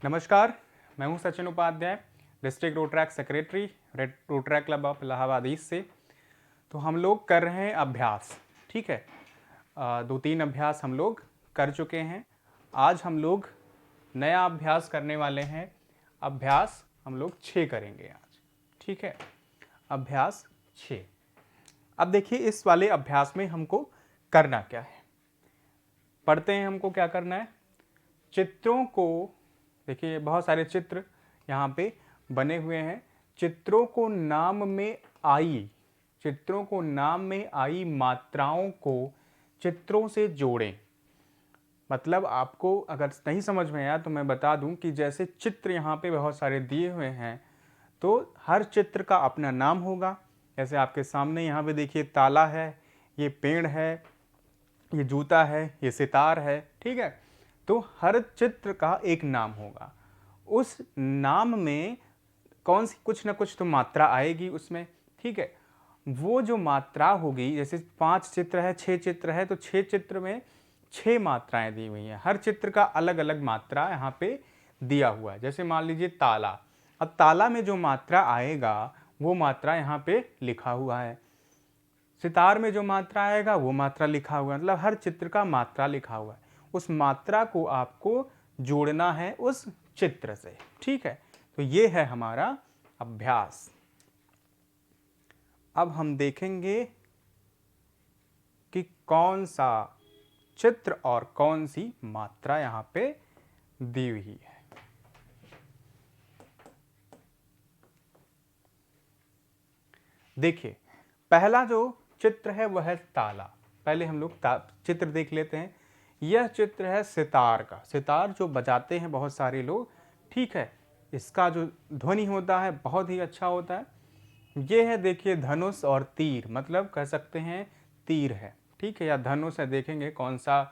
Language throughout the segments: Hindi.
नमस्कार, मैं हूं Sachin Upadhyay, district Rotaract secretary, red Rotaract club of Allahabad east से। तो हम लोग कर रहे हैं अभ्यास, ठीक है। 2-3 अभ्यास हम लोग कर चुके हैं। आज हम लोग नया अभ्यास करने वाले हैं। अभ्यास हम लोग 6 करेंगे आज, ठीक है। अभ्यास 6। अब देखिए इस वाले अभ्यास में हमको करना क्या है, पढ़ते हैं। हमको क्या करना है, चित्रों को, देखिए बहुत सारे चित्र यहाँ पे बने हुए हैं। चित्रों को नाम में आई, चित्रों को नाम में आई मात्राओं को चित्रों से जोड़ें। मतलब आपको अगर नहीं समझ में आया तो मैं बता दूं कि जैसे चित्र यहाँ पे बहुत सारे दिए हुए हैं, तो हर चित्र का अपना नाम होगा। जैसे आपके सामने यहाँ पे देखिए ताला है, ये पेड़ है, ये जूता है, ये सितार है, ठीक है। तो हर चित्र का एक नाम होगा। उस नाम में कौन सी कुछ ना कुछ तो मात्रा आएगी उसमें, ठीक है। वो जो मात्रा होगी, जैसे 5 चित्र है, 6 चित्र है, तो 6 चित्र में 6 मात्राएं दी हुई हैं। हर चित्र का अलग अलग मात्रा यहाँ पे दिया हुआ है। जैसे मान लीजिए ताला, अब ताला में जो मात्रा आएगा वो मात्रा यहाँ पे लिखा हुआ है। सितार में जो मात्रा आएगा वो मात्रा लिखा हुआ है। मतलब हर चित्र का मात्रा लिखा हुआ है। उस मात्रा को आपको जोड़ना है उस चित्र से, ठीक है। तो ये है हमारा अभ्यास। अब हम देखेंगे कि कौन सा चित्र और कौन सी मात्रा यहां पे दी हुई है। देखिए पहला जो चित्र है वह है ताला। पहले हम लोग चित्र देख लेते हैं। यह चित्र है सितार का। सितार जो बजाते हैं बहुत सारे लोग, ठीक है। इसका जो ध्वनि होता है बहुत ही अच्छा होता है। ये है देखिए धनुष और तीर, मतलब कह सकते हैं तीर है, ठीक है, या धनुष है। देखेंगे कौन सा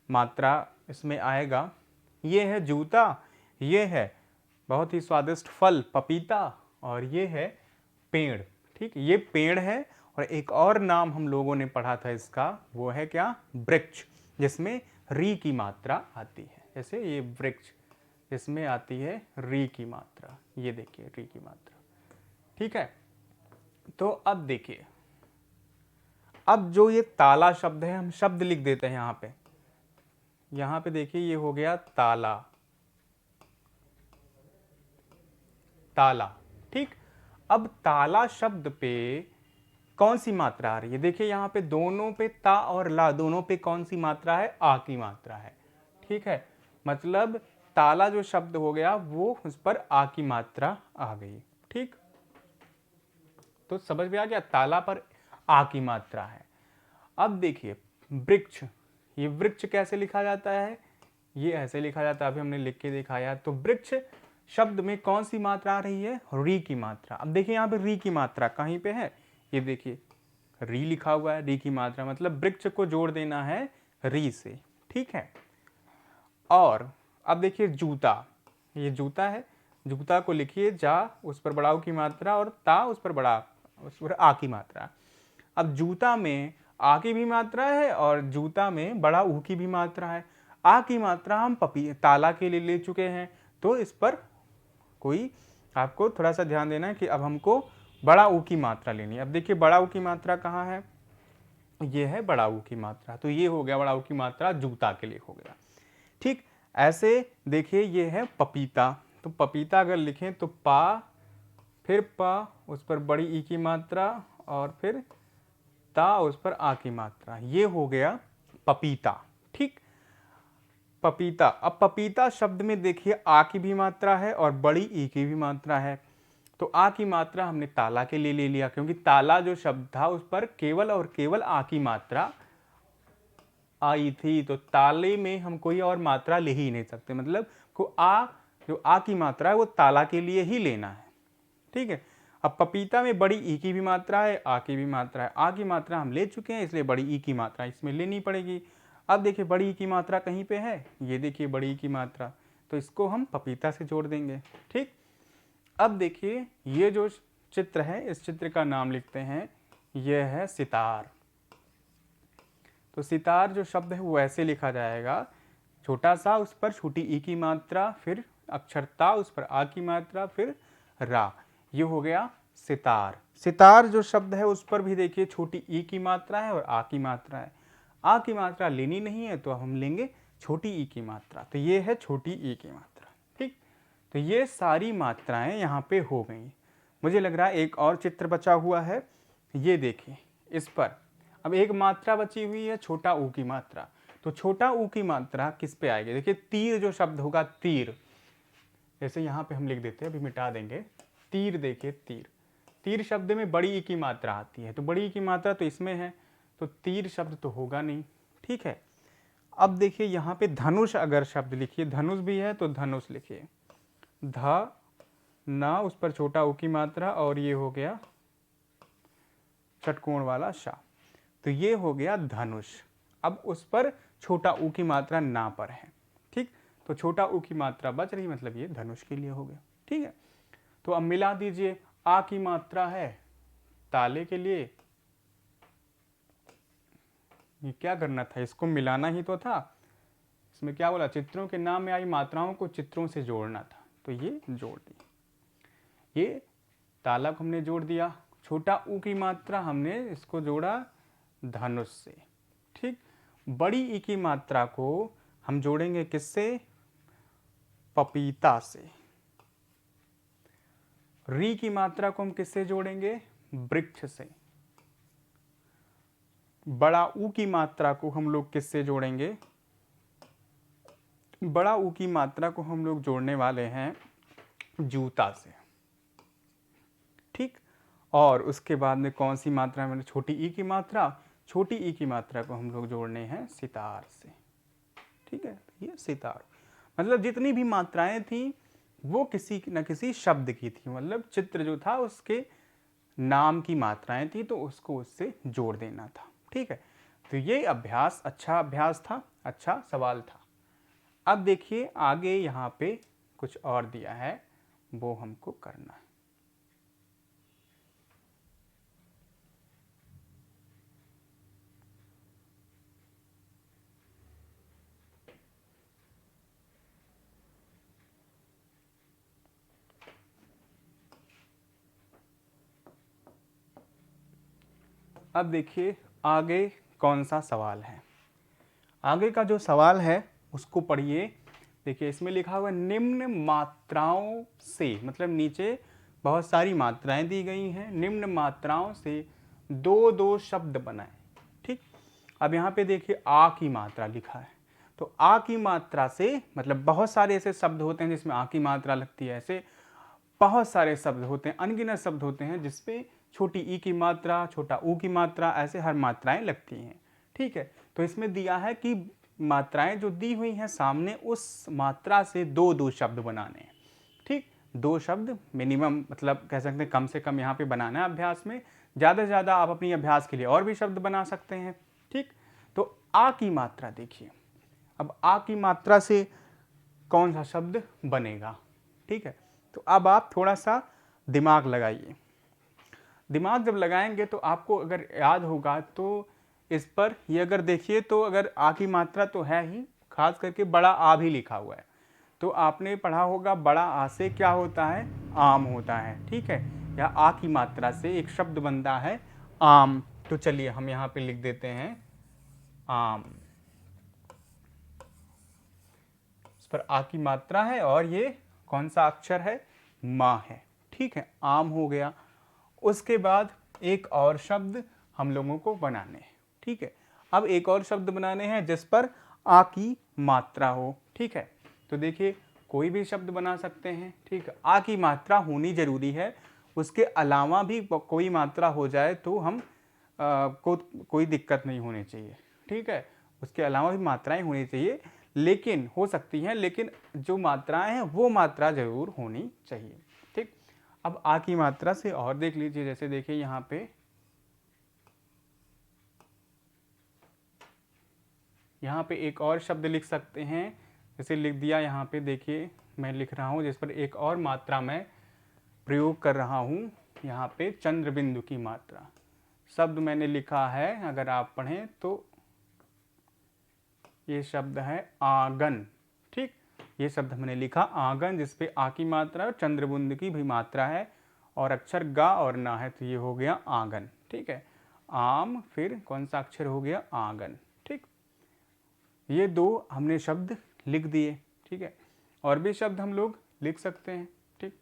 मात्रा इसमें आएगा। ये है जूता, ये है बहुत ही स्वादिष्ट फल पपीता, और ये है पेड़, ठीक। ये पेड़ है। और एक और नाम हम लोगों ने पढ़ा था इसका, वो है क्या, वृक्ष, जिसमें री की मात्रा आती है। जैसे ये वृक्ष, इसमें आती है री की मात्रा। ये देखिए री की मात्रा, ठीक है। तो अब देखिए, अब जो ये ताला शब्द है, हम शब्द लिख देते हैं यहाँ पे। यहाँ पे देखिए ये हो गया ताला, ताला, ठीक। अब ताला शब्द पे कौन सी मात्रा आ रही है, देखिए यहाँ पे दोनों पे ता और ला, दोनों पे कौन सी मात्रा है, आ की मात्रा है, ठीक है। मतलब ताला जो शब्द हो गया वो उस पर आ की मात्रा आ गई, ठीक। तो समझ में आ गया, ताला पर आ की मात्रा है। अब देखिए वृक्ष, ये वृक्ष कैसे लिखा जाता है, ये ऐसे लिखा जाता है, अभी हमने लिख के दिखाया। तो वृक्ष शब्द में कौन सी मात्रा आ रही है, री की मात्रा। अब देखिए यहाँ पे री की मात्रा कहीं पे है, ये देखिए री लिखा हुआ है, री की मात्रा, मतलब वृक्ष को जोड़ देना है री से, ठीक है। और अब देखिए जूता, ये जूता है, जूता को लिखिए जा, उस पर बड़ा ऊ की मात्रा, और ता उस पर बड़ा, उस पर आ की मात्रा। अब जूता में आ की भी मात्रा है और जूता में बड़ा ऊ की भी मात्रा है। आ की मात्रा हम ताला के लिए ले चुके हैं, तो इस पर कोई आपको थोड़ा सा ध्यान देना है कि अब हमको बड़ा ऊ की मात्रा लेनी है। अब देखिए बड़ा ऊ की मात्रा कहाँ है, ये है बड़ा ऊ की मात्रा। तो ये हो गया बड़ा ऊ की मात्रा, जूता के लिए हो गया, ठीक। ऐसे देखिए ये है पपीता। तो पपीता अगर लिखें तो पा, फिर पा, उस पर बड़ी ई की मात्रा, और फिर ता, उस पर आ की मात्रा। ये हो गया पपीता, ठीक। पपीता। अब पपीता शब्द में देखिए आ की भी मात्रा है और बड़ी ई की भी मात्रा है। तो आ की मात्रा हमने ताला के लिए ले लिया, क्योंकि ताला जो शब्द था उस पर केवल और केवल आ की मात्रा आई थी। तो ताले में हम कोई और मात्रा ले ही नहीं सकते, मतलब को आ, जो आ की मात्रा है वो ताला के लिए ही लेना है, ठीक है। अब पपीता में बड़ी ई की भी मात्रा है, आ की भी मात्रा है। आ की मात्रा हम ले चुके हैं, इसलिए बड़ी ई की मात्रा इसमें लेनी पड़ेगी। अब देखिए बड़ी ई की मात्रा कहीं पे है, ये देखिए बड़ी ई की मात्रा, तो इसको हम पपीता से जोड़ देंगे, ठीक। अब देखिए ये जो चित्र है, इस चित्र का नाम लिखते हैं, यह है सितार। तो सितार जो शब्द है वो ऐसे लिखा जाएगा, छोटा सा, उस पर छोटी ई की मात्रा, फिर अक्षर ता, उस पर आ की मात्रा, फिर रा, ये हो गया सितार। सितार जो शब्द है उस पर भी देखिए छोटी ई की मात्रा है और आ की मात्रा है। आ की मात्रा लेनी नहीं है तो हम लेंगे छोटी ई की मात्रा, तो ये है छोटी ई की मात्रा। ठीक, तो ये सारी मात्राएं यहाँ पे हो गई। मुझे लग रहा है एक और चित्र बचा हुआ है, ये देखिए इस पर। अब एक मात्रा बची हुई है छोटा ऊ की मात्रा, तो छोटा ऊ की मात्रा किस पे आएगी? देखिए तीर जो शब्द होगा, तीर, जैसे यहाँ पे हम लिख देते हैं, अभी मिटा देंगे। तीर, देखिए तीर, तीर शब्द में बड़ी ई की मात्रा आती है, तो बड़ी ई की मात्रा तो इसमें है, तो तीर शब्द तो होगा नहीं। ठीक है, अब देखिए यहाँ पे धनुष अगर शब्द लिखिए, धनुष भी है तो धनुष लिखिए, ध ना, उस पर छोटा ऊ की मात्रा और ये हो गया षटकोण वाला शा, तो ये हो गया धनुष। अब उस पर छोटा ऊ की मात्रा ना पर है। ठीक, तो छोटा ऊ की मात्रा बच रही, मतलब ये धनुष के लिए हो गया। ठीक है, तो अब मिला दीजिए, आ की मात्रा है ताले के लिए, ये क्या करना था, इसको मिलाना ही तो था। इसमें क्या बोला, चित्रों के नाम में आई मात्राओं को चित्रों से जोड़ना था, तो ये जोड़ दी। ये ताला को हमने जोड़ दिया, छोटा ऊ की मात्रा हमने इसको जोड़ा धनुष से। ठीक, बड़ी ई की मात्रा को हम जोड़ेंगे किससे? पपीता से। री की मात्रा को हम किससे जोड़ेंगे? वृक्ष से। बड़ा ऊ की मात्रा को हम लोग किससे जोड़ेंगे? बड़ा ऊ की मात्रा को हम लोग जोड़ने वाले हैं जूता से। ठीक, और उसके बाद में कौन सी मात्रा, मैंने छोटी ई की मात्रा, छोटी ई की मात्रा को हम लोग जोड़ने हैं सितार से। ठीक है, ये सितार, मतलब जितनी भी मात्राएं थी वो किसी न किसी शब्द की थी, मतलब चित्र जो था उसके नाम की मात्राएं थी, तो उसको उससे जोड़ देना था। ठीक है, तो ये अभ्यास अच्छा अभ्यास था, अच्छा सवाल था। अब देखिए आगे यहाँ पे कुछ और दिया है, वो हमको करना है। अब देखिए आगे कौन सा सवाल है। आगे का जो सवाल है उसको पढ़िए। देखिए इसमें लिखा हुआ निम्न मात्राओं से, मतलब नीचे बहुत सारी मात्राएं दी गई हैं, निम्न मात्राओं से दो दो शब्द बनाएं। ठीक, अब यहाँ पे देखिए आ की मात्रा लिखा है, तो आ की मात्रा से मतलब बहुत सारे ऐसे शब्द होते हैं जिसमें आ की मात्रा लगती है, ऐसे बहुत सारे शब्द होते हैं, अनगिनत शब्द होते हैं जिसपे छोटी ई की मात्रा, छोटा ऊ की मात्रा, ऐसे हर मात्राएं लगती हैं। ठीक है, तो इसमें दिया है कि मात्राएं जो दी हुई हैं सामने, उस मात्रा से दो दो शब्द बनाने हैं। ठीक, दो शब्द मिनिमम, मतलब कह सकते हैं कम से कम यहाँ पे बनाना है अभ्यास में, ज़्यादा से ज़्यादा आप अपनी अभ्यास के लिए और भी शब्द बना सकते हैं। ठीक, तो आ की मात्रा देखिए, अब आ की मात्रा से कौन सा शब्द बनेगा? ठीक है, तो अब आप थोड़ा सा दिमाग लगाइए। दिमाग जब लगाएंगे तो आपको अगर याद होगा तो इस पर ये अगर देखिए, तो अगर आ की मात्रा तो है ही, खास करके बड़ा आ भी लिखा हुआ है, तो आपने पढ़ा होगा बड़ा आ से क्या होता है? आम होता है। ठीक है, या आ की मात्रा से एक शब्द बनता है आम, तो चलिए हम यहाँ पे लिख देते हैं आम। इस पर आ की मात्रा है और ये कौन सा अक्षर है? मा है। ठीक है, आम हो गया। उसके बाद एक और शब्द हम लोगों को बनाने हैं। ठीक है, अब एक और शब्द बनाने हैं जिस पर आ की मात्रा हो। ठीक है, तो देखिए कोई भी शब्द बना सकते हैं। ठीक है, आ की मात्रा होनी जरूरी है, उसके अलावा भी कोई मात्रा हो जाए तो हम कोई दिक्कत नहीं होनी चाहिए। ठीक है, उसके अलावा भी मात्राएं होनी चाहिए, लेकिन हो सकती हैं, लेकिन जो मात्राएं हैं वो मात्रा जरूर होनी चाहिए। ठीक, अब आ की मात्रा से और देख लीजिए, जैसे देखिए यहाँ पे, एक और शब्द लिख सकते हैं, जैसे लिख दिया यहाँ पे, देखिए मैं लिख रहा हूँ जिस पर एक और मात्रा मैं प्रयोग कर रहा हूँ, यहाँ पे चंद्र बिंदु की मात्रा। शब्द मैंने लिखा है, अगर आप पढ़ें तो ये शब्द है आंगन। ठीक, ये शब्द हमने लिखा आंगन, जिसपे आ की मात्रा और चंद्रबुंद की भी मात्रा है और अक्षर गा और ना है, तो ये हो गया आंगन। ठीक है, आम, फिर कौन सा अक्षर हो गया आंगन। ठीक, ये दो हमने शब्द लिख दिए। ठीक है, और भी शब्द हम लोग लिख सकते हैं। ठीक,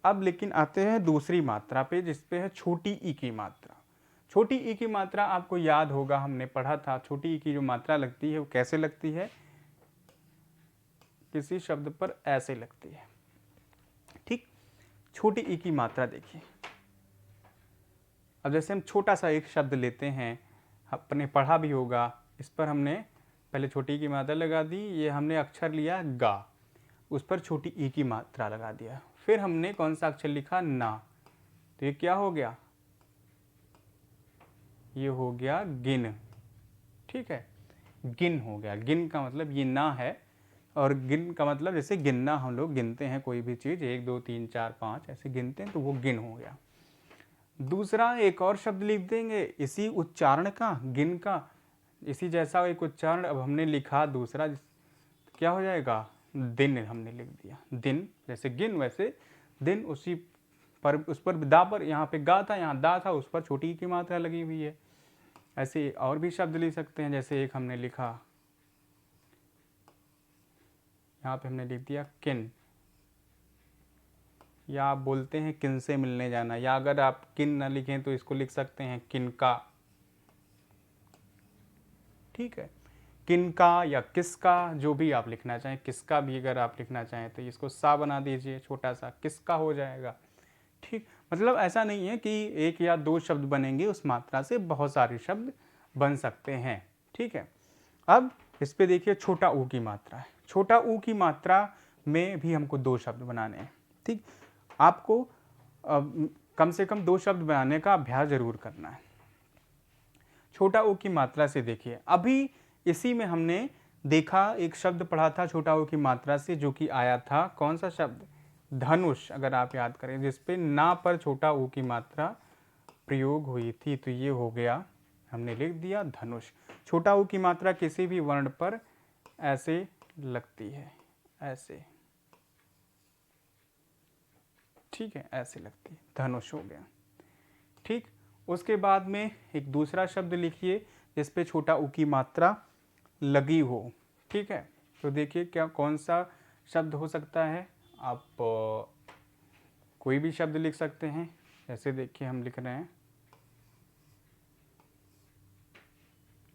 अब लेकिन आते हैं दूसरी मात्रा पे, जिसपे है छोटी ई की मात्रा। छोटी ई की मात्रा आपको याद होगा, हमने पढ़ा था छोटी ई की जो मात्रा लगती है वो कैसे लगती है, किसी शब्द पर ऐसे लगती है। ठीक, छोटी ई की मात्रा देखिए, अब जैसे हम छोटा सा एक शब्द लेते हैं, अपने पढ़ा भी होगा, इस पर हमने पहले छोटी ई की मात्रा लगा दी, ये हमने अक्षर लिया गा, उस पर छोटी ई की मात्रा लगा दिया, फिर हमने कौन सा अक्षर लिखा ना, तो ये क्या हो गया, ये हो गया गिन। ठीक है, गिन हो गया, गिन का मतलब ये ना है, और गिन का मतलब जैसे गिनना, हम लोग गिनते हैं कोई भी चीज़ 1 2 3 4 5 ऐसे गिनते हैं, तो वो गिन हो गया। दूसरा एक और शब्द लिख देंगे इसी उच्चारण का, गिन का इसी जैसा एक उच्चारण, अब हमने लिखा दूसरा, क्या हो जाएगा, दिन हमने लिख दिया। दिन जैसे गिन वैसे दिन, उसी पर उस पर दा पर, यहाँ पे गा था, यहाँ दा था, उस पर छोटी की मात्रा लगी हुई है। ऐसे और भी शब्द लिख सकते हैं, जैसे एक हमने लिखा, यहाँ पे हमने लिख दिया किन, या आप बोलते हैं किन से मिलने जाना, या अगर आप किन ना लिखें तो इसको लिख सकते हैं किनका। ठीक है, किनका या किसका, जो भी आप लिखना चाहें, किसका भी अगर आप लिखना चाहें तो इसको सा बना दीजिए, छोटा सा किसका हो जाएगा। ठीक, मतलब ऐसा नहीं है कि एक या दो शब्द बनेंगे, उस मात्रा से बहुत सारे शब्द बन सकते हैं। ठीक है, अब इस पे देखिए छोटा ऊ की मात्रा है, छोटा ऊ की मात्रा में भी हमको दो शब्द बनाने हैं। ठीक, आपको कम से कम दो शब्द बनाने का अभ्यास जरूर करना है। छोटा ऊ की मात्रा से देखिए, अभी इसी में हमने देखा, एक शब्द पढ़ा था छोटा ऊ की मात्रा से, जो कि आया था कौन सा शब्द, धनुष, अगर आप याद करें, जिसपे ना पर छोटा ऊ की मात्रा प्रयोग हुई थी, तो ये हो गया, हमने लिख दिया धनुष। छोटा ऊ की मात्रा किसी भी वर्ण पर ऐसे लगती है, ऐसे। ठीक है, ऐसे लगती है, धनुष हो गया। ठीक, उसके बाद में एक दूसरा शब्द लिखिए जिसपे छोटा ऊ की मात्रा लगी हो। ठीक है, तो देखिए क्या कौन सा शब्द हो सकता है, आप कोई भी शब्द लिख सकते हैं। जैसे देखिए हम लिख रहे हैं,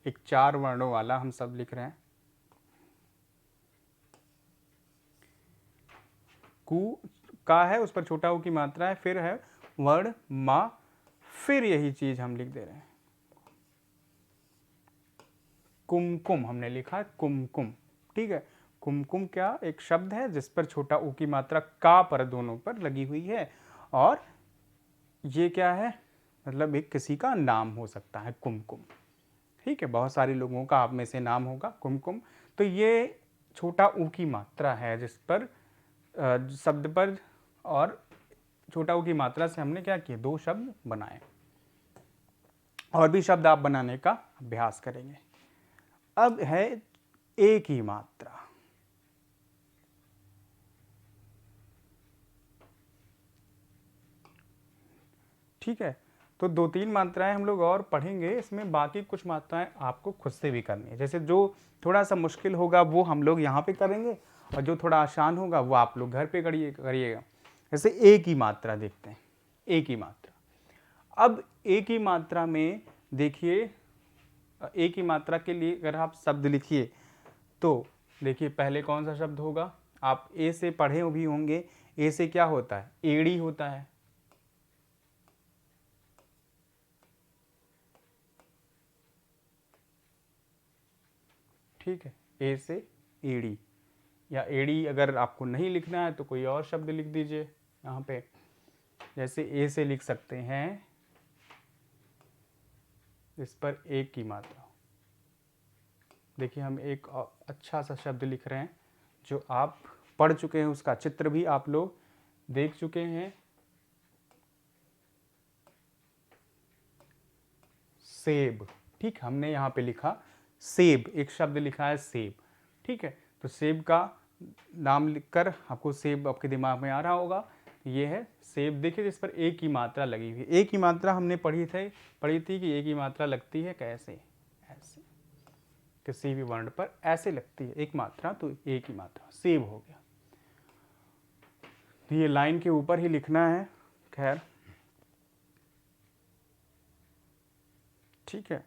एक 4 वर्णों वाला हम शब्द लिख रहे हैं, कु का है, उस पर छोटा ऊ की मात्रा है, फिर है वर्ण मा, फिर यही चीज हम लिख दे रहे हैं, कुमकुम हमने लिखा है कुमकुम। ठीक है, कुमकुम क्या एक शब्द है जिस पर छोटा ऊ की मात्रा का पर दोनों पर लगी हुई है, और ये क्या है, मतलब एक किसी का नाम हो सकता है कुमकुम। ठीक है, बहुत सारे लोगों का आप में से नाम होगा कुमकुम, तो ये छोटा ऊ की मात्रा है जिस पर शब्द पर, और छोटा ऊ की मात्रा से हमने क्या किया, दो शब्द बनाए। और भी शब्द आप बनाने का अभ्यास करेंगे। अब है ए की मात्रा। ठीक है, तो 2-3 मात्राएं हम लोग और पढ़ेंगे, इसमें बाकी कुछ मात्राएं आपको खुद से भी करनी है। जैसे जो थोड़ा सा मुश्किल होगा वो हम लोग यहाँ पे करेंगे, और जो थोड़ा आसान होगा वो आप लोग घर पे करिएगा। जैसे ए की मात्रा देखते हैं, ए की मात्रा। अब ए की मात्रा में देखिए, ए की मात्रा के लिए अगर आप शब्द लिखिए तो देखिए पहले कौन सा शब्द होगा, आप ए से पढ़े भी होंगे, ए से क्या होता है, एड़ी होता है। ठीक है, ए से एड़ी, या एड़ी अगर आपको नहीं लिखना है तो कोई और शब्द लिख दीजिए यहाँ पे। जैसे ए से लिख सकते हैं, इस पर एक की मात्रा। देखिए हम एक अच्छा सा शब्द लिख रहे हैं जो आप पढ़ चुके हैं, उसका चित्र भी आप लोग देख चुके हैं, सेब। ठीक, हमने यहाँ पे लिखा सेब, एक शब्द लिखा है सेब। ठीक है, तो सेब का नाम लिखकर आपको सेब आपके दिमाग में आ रहा होगा, ये है सेब। देखिए जिस पर एक की मात्रा लगी हुई है। एक की मात्रा हमने पढ़ी थी कि एक की मात्रा लगती है कैसे, ऐसे, किसी भी वर्ण पर ऐसे लगती है एक मात्रा, तो एक ही मात्रा सेब हो गया। तो ये लाइन के ऊपर ही लिखना है, खैर ठीक है।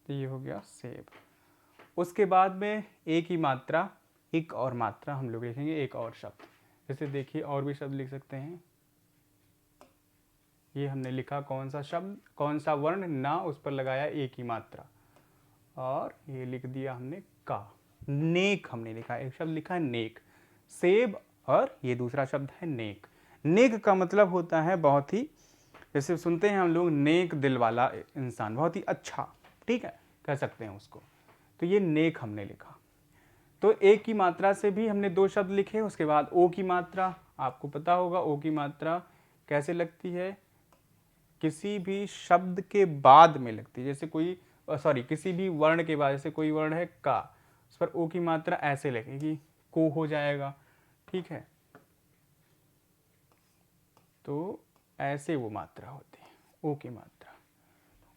तो ये हो गया सेब। उसके बाद में एक ही मात्रा, एक और मात्रा हम लोग लिखेंगे, एक और शब्द। जैसे देखिए और भी शब्द लिख सकते हैं। ये हमने लिखा कौन सा शब्द, कौन सा वर्ण, ना, उस पर लगाया एक ही मात्रा, और ये लिख दिया हमने का। नेक हमने लिखा, एक शब्द लिखा है नेक, सेब, और ये दूसरा शब्द है नेक। नेक का मतलब होता है बहुत ही, जैसे सुनते हैं हम लोग, नेक दिल वाला इंसान, बहुत ही अच्छा, ठीक है, कह सकते हैं उसको। तो ये नेक हमने लिखा। तो एक की मात्रा से भी हमने दो शब्द लिखे। उसके बाद ओ की मात्रा, आपको पता होगा ओ की मात्रा कैसे लगती है, किसी भी शब्द के बाद में लगती है। जैसे कोई किसी भी वर्ण के बाद, जैसे कोई वर्ण है का, उस पर ओ की मात्रा ऐसे लगेगी, को हो जाएगा, ठीक है। तो ऐसे वो मात्रा होती है, ओ की मात्रा।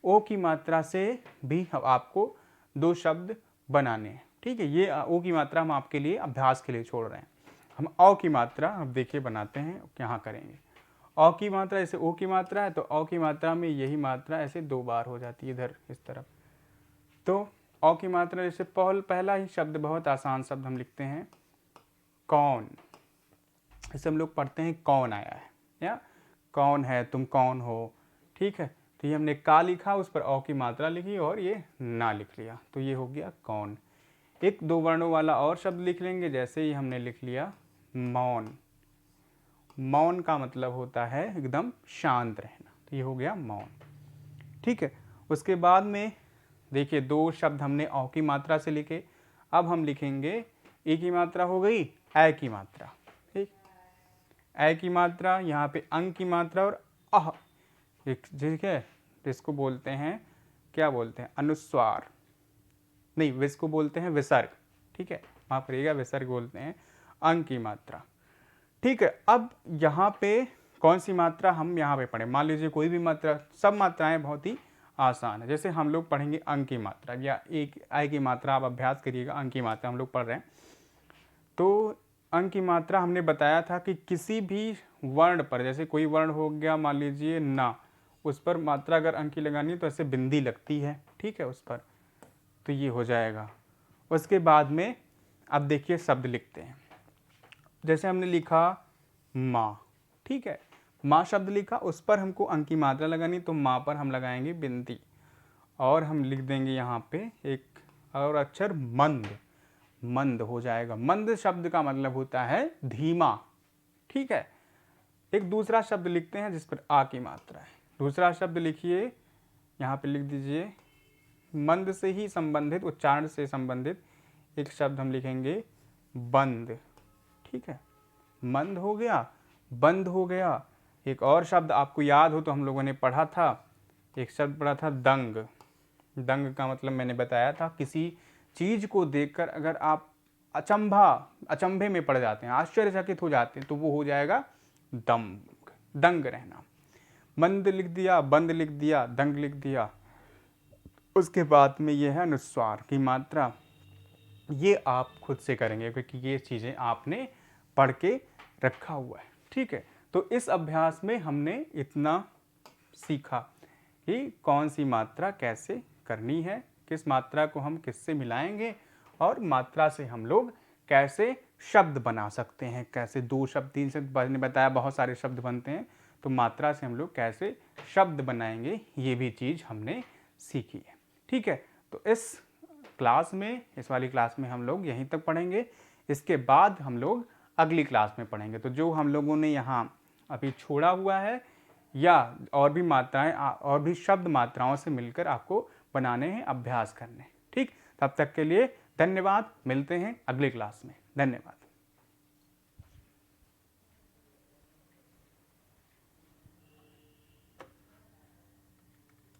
ओ की मात्रा से भी आपको दो शब्द बनाने हैं, ठीक है। ये ओ की मात्रा हम आपके लिए अभ्यास के लिए छोड़ रहे हैं। हम औ की मात्रा अब देखिए बनाते हैं, यहाँ करेंगे। औ की मात्रा, जैसे ओ की मात्रा है तो औ की मात्रा में यही मात्रा ऐसे दो बार हो जाती है इधर इस तरफ। तो औ की मात्रा, जैसे पहला ही शब्द, बहुत आसान शब्द हम लिखते हैं कौन। जैसे हम लोग पढ़ते हैं कौन आया है, या कौन है, तुम कौन हो, ठीक है। तो ये हमने का लिखा, उस पर औ की मात्रा लिखी और ये ना लिख लिया, तो ये हो गया कौन। एक दो वर्णों वाला और शब्द लिख लेंगे, जैसे ही हमने लिख लिया मौन। मौन का मतलब होता है एकदम शांत रहना, तो ये हो गया मौन, ठीक है। उसके बाद में देखिए दो शब्द हमने औ की मात्रा से लिखे। अब हम लिखेंगे, ए की मात्रा हो गई, ए की मात्रा, ठीक। ए की मात्रा, यहाँ पे अंग की मात्रा और अह, ठीक है। इसको बोलते हैं, क्या बोलते हैं, अनुस्वार, नहीं इसको बोलते हैं विसर्ग, ठीक है, माफ करिएगा, विसर्ग बोलते हैं अंग की मात्रा, ठीक है। अब यहाँ पे कौन सी मात्रा हम यहाँ पे पढ़ें, मान लीजिए कोई भी मात्रा, सब मात्राएं बहुत ही आसान है। जैसे हम लोग पढ़ेंगे अंग की मात्रा, या एक आय की मात्रा, आप अभ्यास करिएगा, अंग की मात्रा हम लोग पढ़ रहे हैं। तो अंग की मात्रा हमने बताया था कि किसी भी वर्ण पर, जैसे कोई वर्ण हो गया मान लीजिए ना, उस पर मात्रा अगर अंग की लगानी है तो ऐसे बिंदी लगती है, ठीक है, उस पर, तो ये हो जाएगा। उसके बाद में अब देखिए शब्द लिखते हैं। जैसे हमने लिखा माँ, ठीक है, माँ शब्द लिखा, उस पर हमको अंक की मात्रा लगानी, तो माँ पर हम लगाएंगे बिंदी, और हम लिख देंगे यहाँ पे एक और अक्षर मंद, मंद हो जाएगा। मंद शब्द का मतलब होता है धीमा, ठीक है। एक दूसरा शब्द लिखते हैं जिस पर आ की मात्रा है। दूसरा शब्द लिखिए, यहाँ पे लिख दीजिए, मंद से ही संबंधित, उच्चारण से संबंधित एक शब्द हम लिखेंगे बंद, ठीक है। मंद हो गया, बंद हो गया। एक और शब्द आपको याद हो तो हम लोगों ने पढ़ा था, एक शब्द पढ़ा था दंग। दंग का मतलब मैंने बताया था, किसी चीज को देखकर अगर आप अचंभे में पड़ जाते हैं, आश्चर्यचकित हो जाते हैं, तो वो हो जाएगा दंग, दंग रहना। मंद लिख दिया, बंद लिख दिया, दंग लिख दिया। उसके बाद में ये है अनुस्वार की मात्रा, ये आप खुद से करेंगे क्योंकि ये चीज़ें आपने पढ़ के रखा हुआ है, ठीक है। तो इस अभ्यास में हमने इतना सीखा कि कौन सी मात्रा कैसे करनी है, किस मात्रा को हम किससे मिलाएंगे, और मात्रा से हम लोग कैसे शब्द बना सकते हैं, कैसे दो शब्द, तीन शब्द, मैंने बताया बहुत सारे शब्द बनते हैं, तो मात्रा से हम लोग कैसे शब्द बनाएंगे, ये भी चीज़ हमने सीखी है, ठीक है। तो इस क्लास में, इस वाली क्लास में हम लोग यहीं तक पढ़ेंगे। इसके बाद हम लोग अगली क्लास में पढ़ेंगे। तो जो हम लोगों ने यहाँ अभी छोड़ा हुआ है, या और भी मात्राएं और भी शब्द मात्राओं से मिलकर आपको बनाने हैं, अभ्यास करने हैं, ठीक। तब तक के लिए धन्यवाद, मिलते हैं अगली क्लास में, धन्यवाद।